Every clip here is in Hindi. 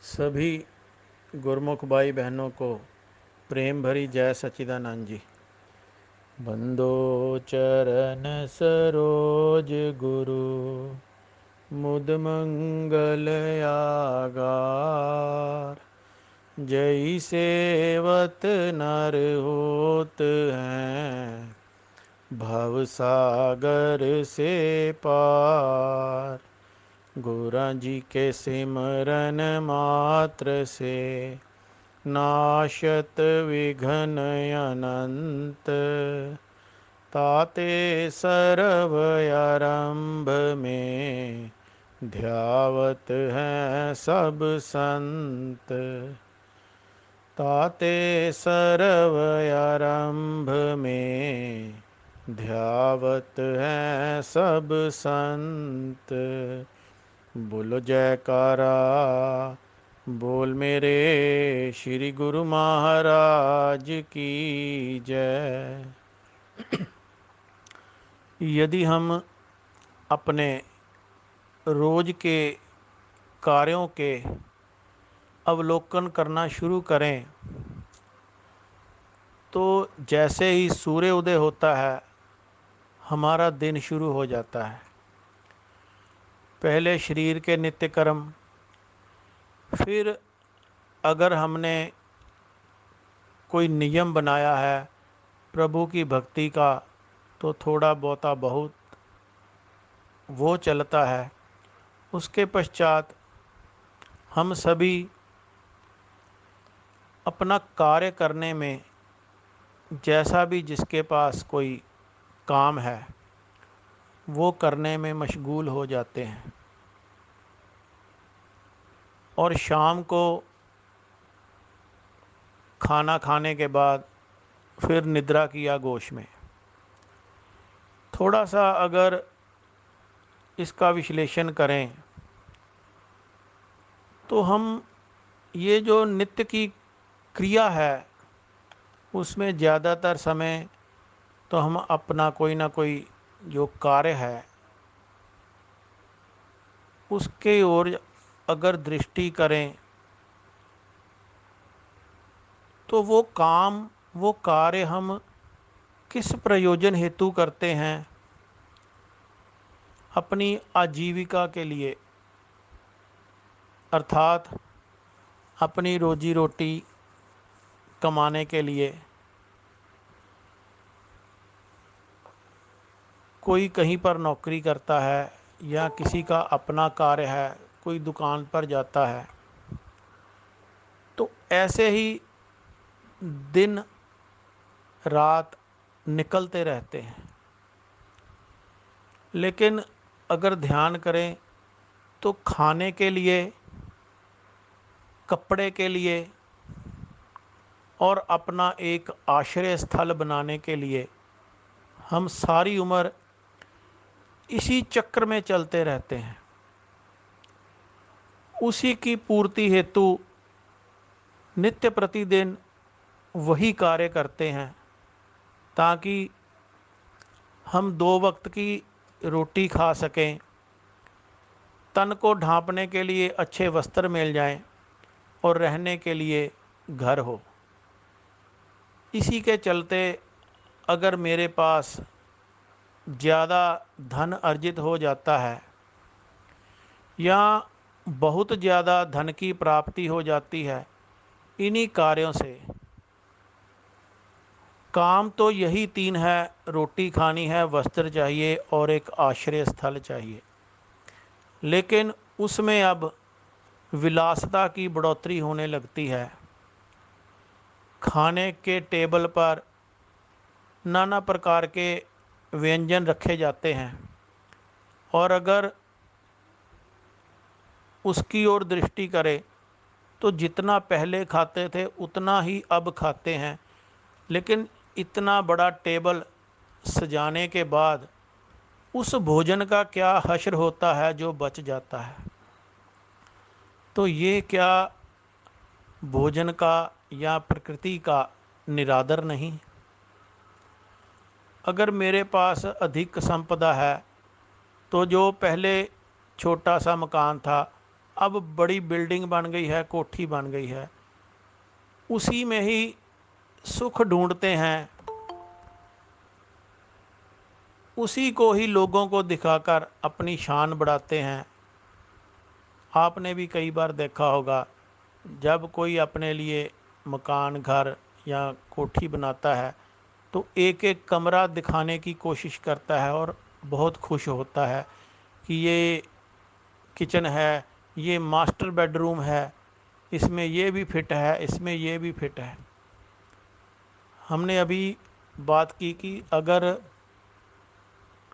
सभी गुरमुख भाई बहनों को प्रेम भरी जय सच्चिदानंद जी। बंदो चरण सरोज गुरु मुद मंगल आगार। जय सेवत नर होत हैं भव सागर से पार। गुरा जी के सिमरन मात्र से नाशत विघ्न अनंत। ताते सर्व आरंभ में ध्यावत हैं सब संत। ताते सर्व आरंभ में ध्यावत हैं सब संत। बोलो जयकारा बोल मेरे श्री गुरु महाराज की जय। यदि हम अपने रोज के कार्यों के अवलोकन करना शुरू करें तो जैसे ही सूर्य उदय होता है हमारा दिन शुरू हो जाता है। पहले शरीर के नित्य कर्म, फिर अगर हमने कोई नियम बनाया है प्रभु की भक्ति का तो थोड़ा बहुता बहुत वो चलता है। उसके पश्चात हम सभी अपना कार्य करने में जैसा भी जिसके पास कोई काम है वो करने में मशगूल हो जाते हैं और शाम को खाना खाने के बाद फिर निद्रा की आगोश में। थोड़ा सा अगर इसका विश्लेषण करें तो हम ये जो नित्य की क्रिया है उसमें ज़्यादातर समय तो हम अपना कोई ना कोई जो कार्य है उसके ओर अगर दृष्टि करें तो वो काम वो कार्य हम किस प्रयोजन हेतु करते हैं। अपनी आजीविका के लिए, अर्थात अपनी रोजी रोटी कमाने के लिए। कोई कहीं पर नौकरी करता है या किसी का अपना कार्य है, कोई दुकान पर जाता है, तो ऐसे ही दिन रात निकलते रहते हैं। लेकिन अगर ध्यान करें तो खाने के लिए, कपड़े के लिए और अपना एक आश्रय स्थल बनाने के लिए हम सारी उम्र इसी चक्र में चलते रहते हैं। उसी की पूर्ति हेतु नित्य प्रतिदिन वही कार्य करते हैं ताकि हम 2 वक्त की रोटी खा सकें, तन को ढांपने के लिए अच्छे वस्त्र मिल जाएं और रहने के लिए घर हो। इसी के चलते अगर मेरे पास ज़्यादा धन अर्जित हो जाता है या बहुत ज़्यादा धन की प्राप्ति हो जाती है इन्हीं कार्यों से। काम तो यही 3 है, रोटी खानी है, वस्त्र चाहिए और एक आश्रय स्थल चाहिए। लेकिन उसमें अब विलासिता की बढ़ोतरी होने लगती है। खाने के टेबल पर नाना प्रकार के व्यंजन रखे जाते हैं और अगर उसकी ओर दृष्टि करें तो जितना पहले खाते थे उतना ही अब खाते हैं। लेकिन इतना बड़ा टेबल सजाने के बाद उस भोजन का क्या हश्र होता है जो बच जाता है। तो ये क्या भोजन का या प्रकृति का निरादर नहीं? अगर मेरे पास अधिक संपदा है तो जो पहले छोटा सा मकान था अब बड़ी बिल्डिंग बन गई है, कोठी बन गई है, उसी में ही सुख ढूंढते हैं, उसी को ही लोगों को दिखाकर अपनी शान बढ़ाते हैं। आपने भी कई बार देखा होगा, जब कोई अपने लिए मकान, घर या कोठी बनाता है तो एक एक कमरा दिखाने की कोशिश करता है और बहुत खुश होता है कि ये किचन है, ये मास्टर बेडरूम है, इसमें ये भी फिट है, इसमें ये भी फिट है। हमने अभी बात की कि अगर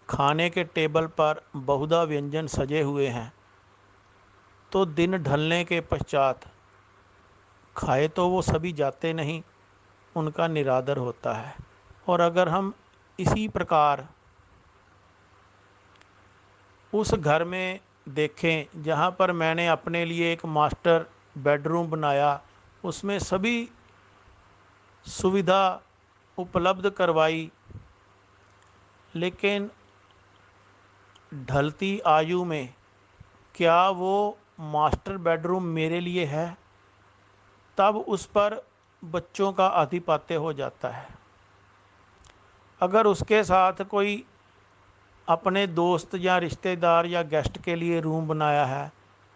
खाने के टेबल पर बहुधा व्यंजन सजे हुए हैं तो दिन ढलने के पश्चात खाए तो वो सभी जाते नहीं, उनका निरादर होता है। और अगर हम इसी प्रकार उस घर में देखें जहाँ पर मैंने अपने लिए एक मास्टर बेडरूम बनाया, उसमें सभी सुविधा उपलब्ध करवाई, लेकिन ढलती आयु में क्या वो मास्टर बेडरूम मेरे लिए है? तब उस पर बच्चों का आधिपत्य हो जाता है। अगर उसके साथ कोई अपने दोस्त या रिश्तेदार या गेस्ट के लिए रूम बनाया है,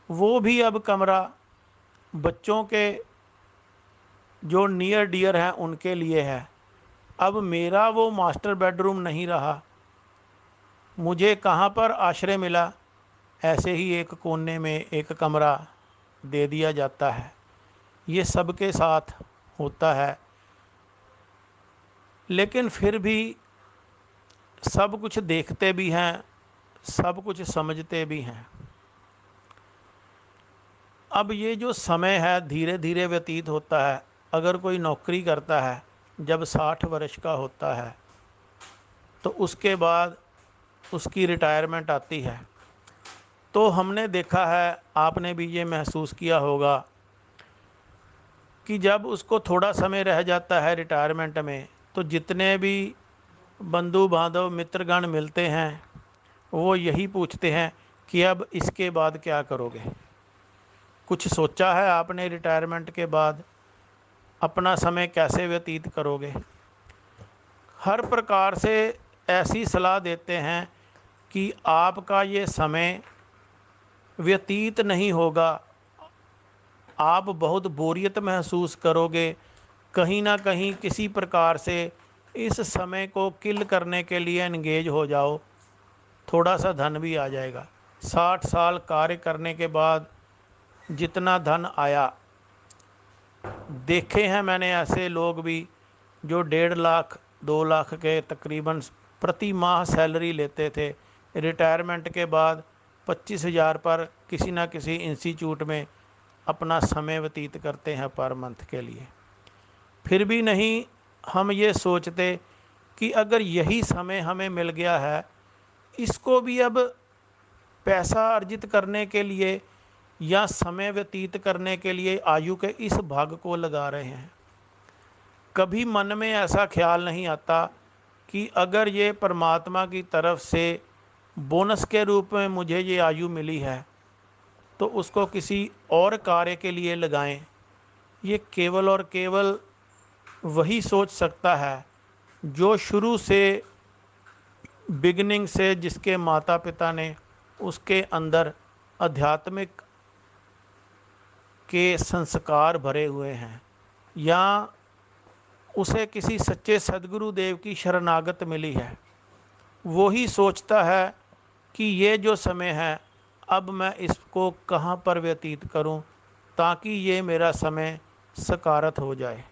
वो भी अब कमरा बच्चों के जो नियर डियर हैं उनके लिए है। अब मेरा वो मास्टर बेडरूम नहीं रहा, मुझे कहाँ पर आश्रय मिला? ऐसे ही एक कोने में एक कमरा दे दिया जाता है। ये सबके साथ होता है, लेकिन फिर भी सब कुछ देखते भी हैं, सब कुछ समझते भी हैं। अब ये जो समय है धीरे धीरे व्यतीत होता है। अगर कोई नौकरी करता है, जब 60 वर्ष का होता है तो उसके बाद उसकी रिटायरमेंट आती है, तो हमने देखा है, आपने भी ये महसूस किया होगा कि जब उसको थोड़ा समय रह जाता है रिटायरमेंट में, तो जितने भी बंधु बांधव मित्रगण मिलते हैं वो यही पूछते हैं कि अब इसके बाद क्या करोगे? कुछ सोचा है आपने रिटायरमेंट के बाद अपना समय कैसे व्यतीत करोगे? हर प्रकार से ऐसी सलाह देते हैं कि आपका ये समय व्यतीत नहीं होगा, आप बहुत बोरियत महसूस करोगे, कहीं ना कहीं किसी प्रकार से इस समय को किल करने के लिए एंगेज हो जाओ, थोड़ा सा धन भी आ जाएगा। 60 साल कार्य करने के बाद जितना धन आया, देखे हैं मैंने ऐसे लोग भी जो 1.5 लाख 2 लाख के तकरीबन प्रति माह सैलरी लेते थे, रिटायरमेंट के बाद 25,000 पर किसी न किसी इंस्टीट्यूट में अपना समय व्यतीत करते हैं पर मंथ के लिए। फिर भी नहीं हम ये सोचते कि अगर यही समय हमें मिल गया है, इसको भी अब पैसा अर्जित करने के लिए या समय व्यतीत करने के लिए आयु के इस भाग को लगा रहे हैं। कभी मन में ऐसा ख्याल नहीं आता कि अगर ये परमात्मा की तरफ से बोनस के रूप में मुझे ये आयु मिली है तो उसको किसी और कार्य के लिए लगाएं। ये केवल और केवल वही सोच सकता है जो शुरू से बिगिनिंग से जिसके माता पिता ने उसके अंदर आध्यात्मिक के संस्कार भरे हुए हैं, या उसे किसी सच्चे सदगुरु देव की शरणागत मिली है। वो ही सोचता है कि ये जो समय है अब मैं इसको कहाँ पर व्यतीत करूं ताकि ये मेरा समय सकारत हो जाए।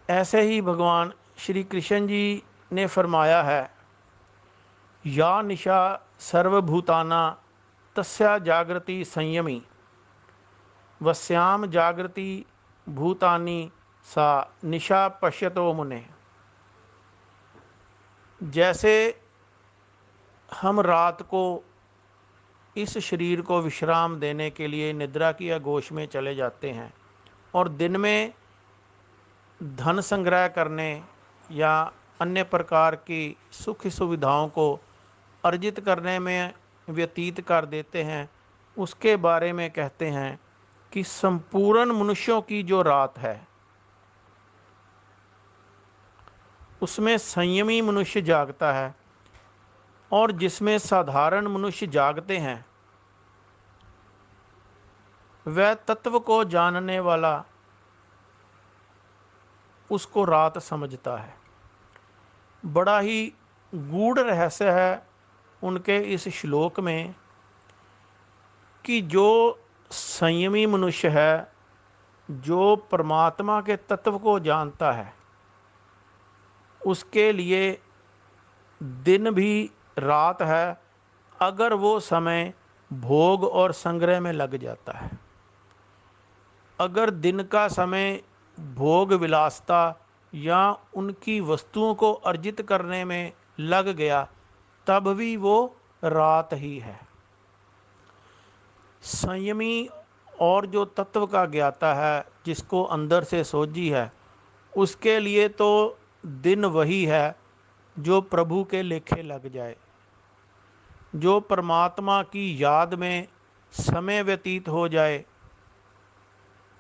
ऐसे ही भगवान श्री कृष्ण जी ने फरमाया है, या निशा सर्वभूताना तस्या जागृति संयमी वस्याम जागृति भूतानि सा निशा पश्यतो मुने। जैसे हम रात को इस शरीर को विश्राम देने के लिए निद्रा की आगोश में चले जाते हैं और दिन में धन संग्रह करने या अन्य प्रकार की सुख सुविधाओं को अर्जित करने में व्यतीत कर देते हैं, उसके बारे में कहते हैं कि संपूर्ण मनुष्यों की जो रात है उसमें संयमी मनुष्य जागता है, और जिसमें साधारण मनुष्य जागते हैं वह तत्व को जानने वाला उसको रात समझता है। बड़ा ही गूढ़ रहस्य है उनके इस श्लोक में कि जो संयमी मनुष्य है, जो परमात्मा के तत्व को जानता है, उसके लिए दिन भी रात है अगर वो समय भोग और संग्रह में लग जाता है। अगर दिन का समय भोग विलासता या उनकी वस्तुओं को अर्जित करने में लग गया तब भी वो रात ही है। संयमी और जो तत्व का ज्ञाता है, जिसको अंदर से सोझी है, उसके लिए तो दिन वही है जो प्रभु के लेखे लग जाए। जो परमात्मा की याद में समय व्यतीत हो जाए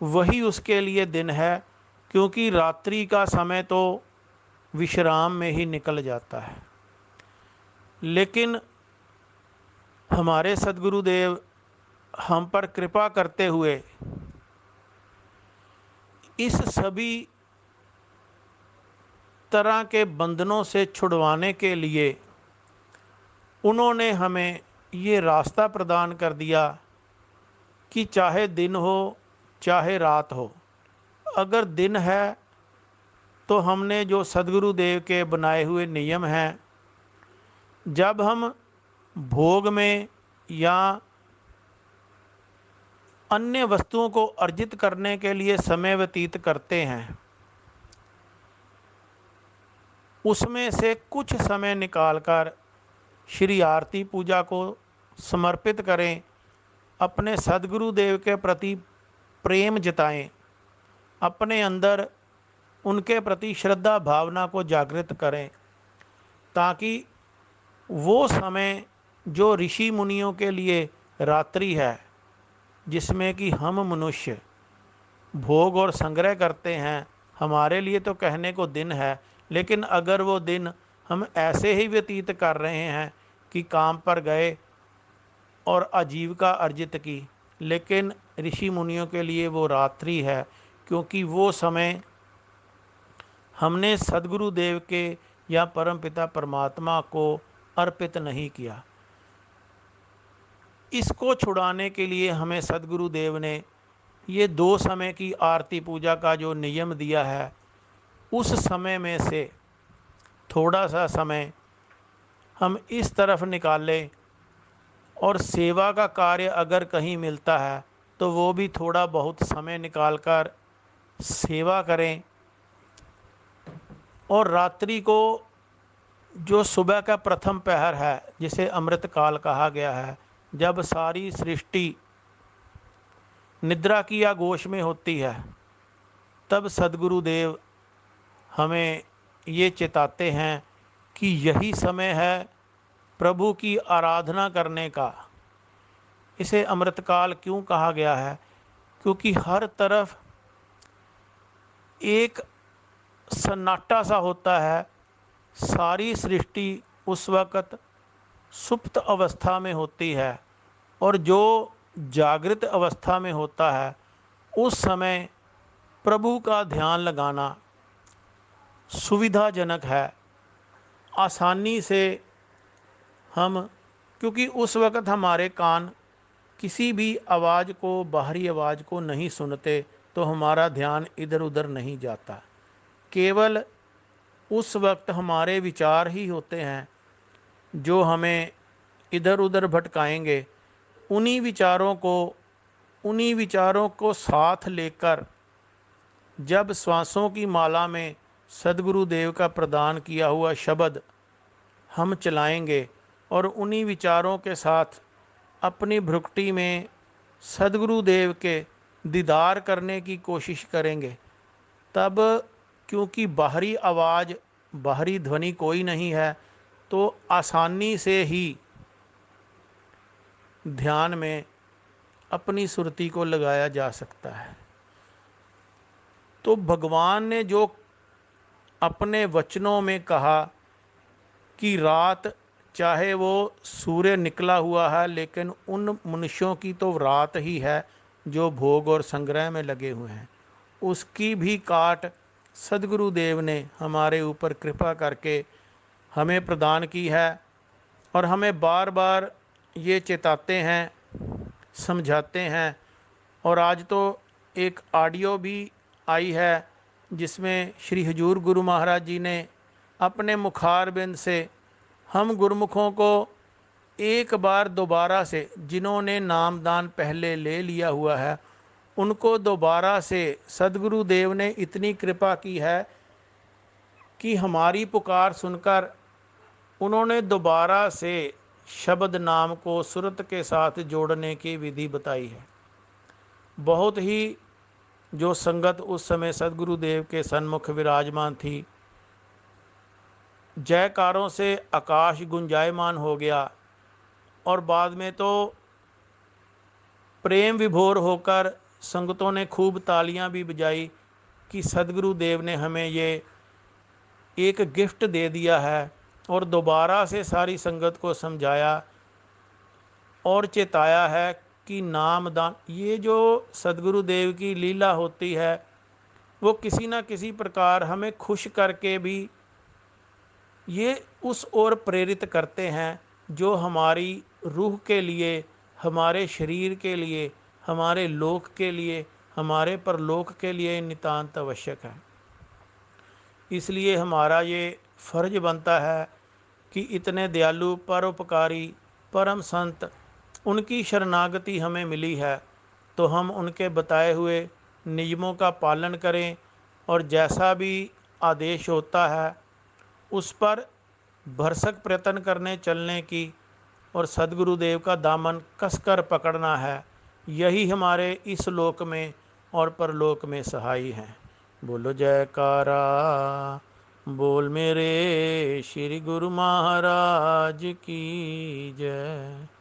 वही उसके लिए दिन है, क्योंकि रात्रि का समय तो विश्राम में ही निकल जाता है। लेकिन हमारे सद्गुरुदेव हम पर कृपा करते हुए इस सभी तरह के बंधनों से छुड़वाने के लिए उन्होंने हमें ये रास्ता प्रदान कर दिया कि चाहे दिन हो चाहे रात हो, अगर दिन है तो हमने जो सद्गुरुदेव के बनाए हुए नियम हैं, जब हम भोग में या अन्य वस्तुओं को अर्जित करने के लिए समय व्यतीत करते हैं, उसमें से कुछ समय निकालकर श्री आरती पूजा को समर्पित करें, अपने सद्गुरुदेव के प्रति प्रेम जताएं, अपने अंदर उनके प्रति श्रद्धा भावना को जागृत करें, ताकि वो समय जो ऋषि मुनियों के लिए रात्रि है, जिसमें कि हम मनुष्य भोग और संग्रह करते हैं, हमारे लिए तो कहने को दिन है, लेकिन अगर वो दिन हम ऐसे ही व्यतीत कर रहे हैं कि काम पर गए और आजीविका अर्जित की, लेकिन ऋषि मुनियों के लिए वो रात्रि है, क्योंकि वो समय हमने सद्गुरुदेव के या परमपिता परमात्मा को अर्पित नहीं किया। इसको छुड़ाने के लिए हमें सद्गुरुदेव ने ये 2 समय की आरती पूजा का जो नियम दिया है, उस समय में से थोड़ा सा समय हम इस तरफ निकालें, और सेवा का कार्य अगर कहीं मिलता है तो वो भी थोड़ा बहुत समय निकालकर सेवा करें। और रात्रि को जो सुबह का प्रथम पहर है, जिसे अमृत काल कहा गया है, जब सारी सृष्टि निद्रा की आगोश में होती है, तब सद्गुरुदेव हमें ये चेताते हैं कि यही समय है प्रभु की आराधना करने का। इसे अमृतकाल क्यों कहा गया है? क्योंकि हर तरफ एक सन्नाटा सा होता है, सारी सृष्टि उस वक़्त सुप्त अवस्था में होती है, और जो जागृत अवस्था में होता है उस समय प्रभु का ध्यान लगाना सुविधाजनक है। आसानी से हम, क्योंकि उस वक़्त हमारे कान किसी भी आवाज़ को, बाहरी आवाज़ को नहीं सुनते, तो हमारा ध्यान इधर उधर नहीं जाता। केवल उस वक्त हमारे विचार ही होते हैं जो हमें इधर उधर भटकाएंगे। उन्हीं विचारों को साथ लेकर जब श्वासों की माला में सद्गुरुदेव का प्रदान किया हुआ शब्द हम चलाएंगे और उन्हीं विचारों के साथ अपनी भ्रुकुटी में सद्गुरुदेव के दीदार करने की कोशिश करेंगे, तब क्योंकि बाहरी आवाज़, बाहरी ध्वनि कोई नहीं है, तो आसानी से ही ध्यान में अपनी सुरती को लगाया जा सकता है। तो भगवान ने जो अपने वचनों में कहा कि रात, चाहे वो सूर्य निकला हुआ है, लेकिन उन मनुष्यों की तो रात ही है जो भोग और संग्रह में लगे हुए हैं, उसकी भी काट सदगुरुदेव ने हमारे ऊपर कृपा करके हमें प्रदान की है। और हमें बार बार ये चेताते हैं, समझाते हैं। और आज तो एक ऑडियो भी आई है जिसमें श्री हजूर गुरु महाराज जी ने अपने मुखारबिंद से हम गुरुमुखों को एक बार दोबारा से, जिन्होंने नामदान पहले ले लिया हुआ है, उनको दोबारा से सदगुरुदेव ने इतनी कृपा की है कि हमारी पुकार सुनकर उन्होंने दोबारा से शब्द नाम को सुरत के साथ जोड़ने की विधि बताई है। बहुत ही जो संगत उस समय सदगुरुदेव के सन्मुख विराजमान थी, जयकारों से आकाश गुंजायमान हो गया। और बाद में तो प्रेम विभोर होकर संगतों ने खूब तालियां भी बजाई कि सदगुरुदेव ने हमें ये एक गिफ्ट दे दिया है। और दोबारा से सारी संगत को समझाया और चेताया है कि नामदान, ये जो सदगुरुदेव की लीला होती है, वो किसी न किसी प्रकार हमें खुश करके भी ये उस ओर प्रेरित करते हैं जो हमारी रूह के लिए, हमारे शरीर के लिए, हमारे लोक के लिए, हमारे परलोक के लिए नितांत आवश्यक है। इसलिए हमारा ये फर्ज बनता है कि इतने दयालु, परोपकारी, परम संत, उनकी शरणागति हमें मिली है, तो हम उनके बताए हुए नियमों का पालन करें और जैसा भी आदेश होता है उस पर भरसक प्रयत्न करने चलने की, और सदगुरुदेव का दामन कसकर पकड़ना है। यही हमारे इस लोक में और परलोक में सहाई हैं। बोलो जयकारा, बोल मेरे श्री गुरु महाराज की जय।